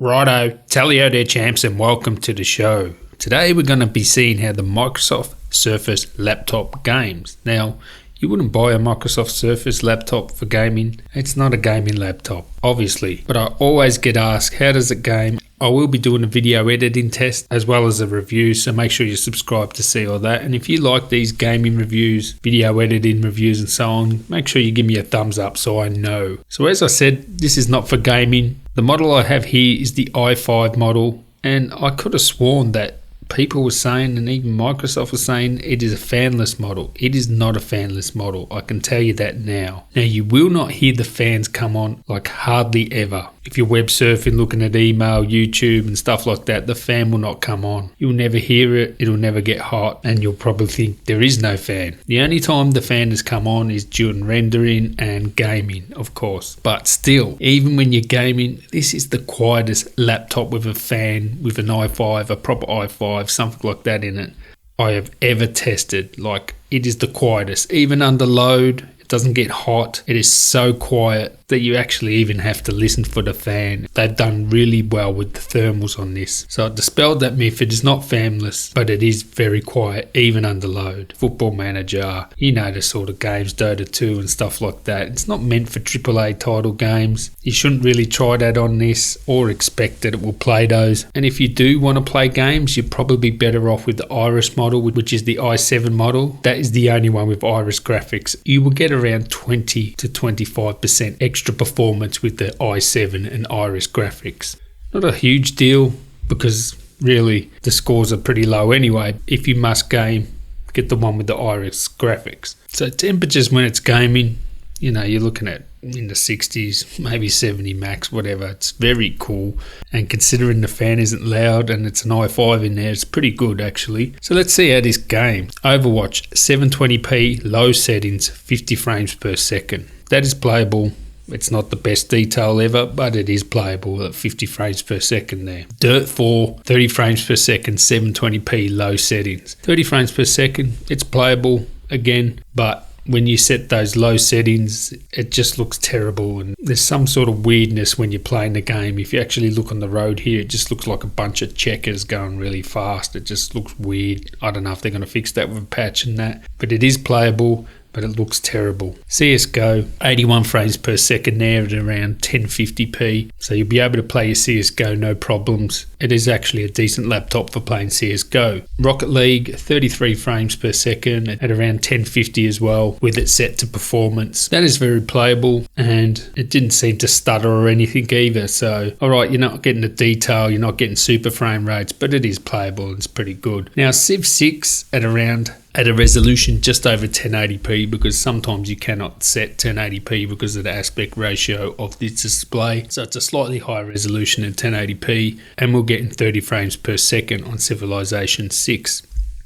Righto, tally-o there champs, and welcome to the show. Today we're going to be seeing how the Microsoft Surface laptop games. Now, you wouldn't buy a Microsoft Surface laptop for gaming. It's not a gaming laptop, obviously. But I always get asked, how does it game? I will be doing a video editing test as well as a review, so make sure you subscribe to see all that. And if you like these gaming reviews, video editing reviews and so on, make sure you give me a thumbs up so I know. So as I said, this is not for gaming. The model I have here is the i5 model, and I could have sworn that people were saying, and even Microsoft was saying, it is a fanless model. It is not a fanless model. I can tell you that now. Now, you will not hear the fans come on like hardly ever. If you're web surfing, looking at email, YouTube and stuff like that, the fan will not come on. You'll never hear it. It'll never get hot, and you'll probably think there is no fan. The only time the fan has come on is during rendering and gaming, of course. But still, even when you're gaming, this is the quietest laptop with a fan, with an i5, a proper i5, something like that in it, I have ever tested. Like, it is the quietest. Even under load, it doesn't get hot. It is so quiet that you actually even have to listen for the fan. They've done really well with the thermals on this. So it dispelled that myth. It is not fanless, but it is very quiet, even under load. Football Manager, you know, the sort of games, Dota 2 and stuff like that. It's not meant for AAA title games. You shouldn't really try that on this or expect that it will play those. And if you do want to play games, you're probably better off with the Iris model, which is the i7 model. That is the only one with Iris graphics. You will get around 20 to 25% extra performance with the i7 and Iris graphics. Not a huge deal, because really the scores are pretty low anyway. If you must game, get the one with the Iris graphics. So temperatures when it's gaming, you know, you're looking at in the 60s, maybe 70 max, whatever. It's very cool, and considering the fan isn't loud and it's an i5 in there, it's pretty good actually. So let's see how this game. Overwatch 720p, low settings, 50 frames per second. That is playable. It's not the best detail ever, but it is playable at 50 frames per second there. Dirt 4, 30 frames per second, 720p, low settings. 30 frames per second, it's playable again, but when you set those low settings, it just looks terrible, and there's some sort of weirdness when you're playing the game. If you actually look on the road here, it just looks like a bunch of checkers going really fast. It just looks weird. I don't know if they're going to fix that with a patch and that, but it is playable, but it looks terrible. Csgo, 81 frames per second there at around 1050p. So you'll be able to play your Csgo no problems. It is actually a decent laptop for playing Csgo. Rocket League, 33 frames per second at around 1050 as well, with it set to performance. That is very playable, and it didn't seem to stutter or anything either. So, alright, you're not getting the detail, you're not getting super frame rates, but it is playable and it's pretty good. Now, Civ 6 at a resolution just over 1080p, because sometimes you cannot set 1080p because of the aspect ratio of this display. So it's a slightly higher resolution than 1080p, and we're getting 30 frames per second on Civilization 6.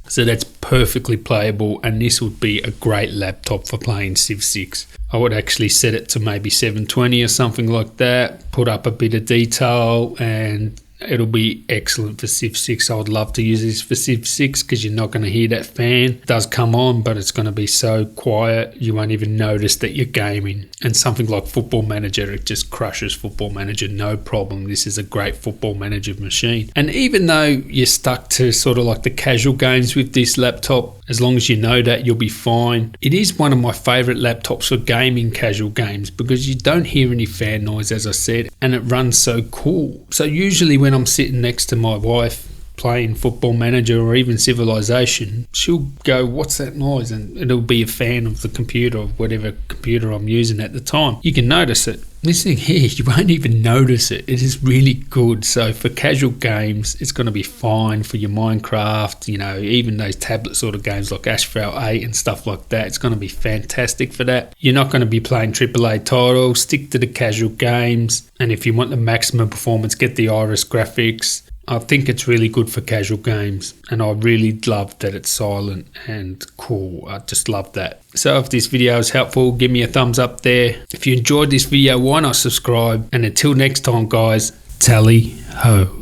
So that's perfectly playable, and this would be a great laptop for playing Civ 6. I would actually set it to maybe 720 or something like that, put up a bit of detail, and it'll be excellent for Civ 6. I would love to use this for Civ 6 because you're not going to hear that fan. It does come on, but it's going to be so quiet you won't even notice that you're gaming. And something like Football Manager, it just crushes Football Manager, no problem. This is a great Football Manager machine. And even though you're stuck to sort of like the casual games with this laptop, as long as you know that, you'll be fine. It is one of my favourite laptops for gaming casual games because you don't hear any fan noise, as I said, and it runs so cool. So usually when I'm sitting next to my wife playing Football Manager or even Civilization, she'll go, "What's that noise?" And it'll be a fan of the computer, or whatever computer I'm using at the time. You can notice it. This thing here, you won't even notice it. It is really good. So for casual games, it's going to be fine. For your Minecraft, you know, even those tablet sort of games like Asphalt 8 and stuff like that, it's going to be fantastic for that. You're not going to be playing AAA titles. Stick to the casual games. And if you want the maximum performance, get the Iris graphics. I think it's really good for casual games, and I really love that it's silent and cool. I just love that. So if this video is helpful, give me a thumbs up there. If you enjoyed this video, why not subscribe? And until next time, guys, tally ho.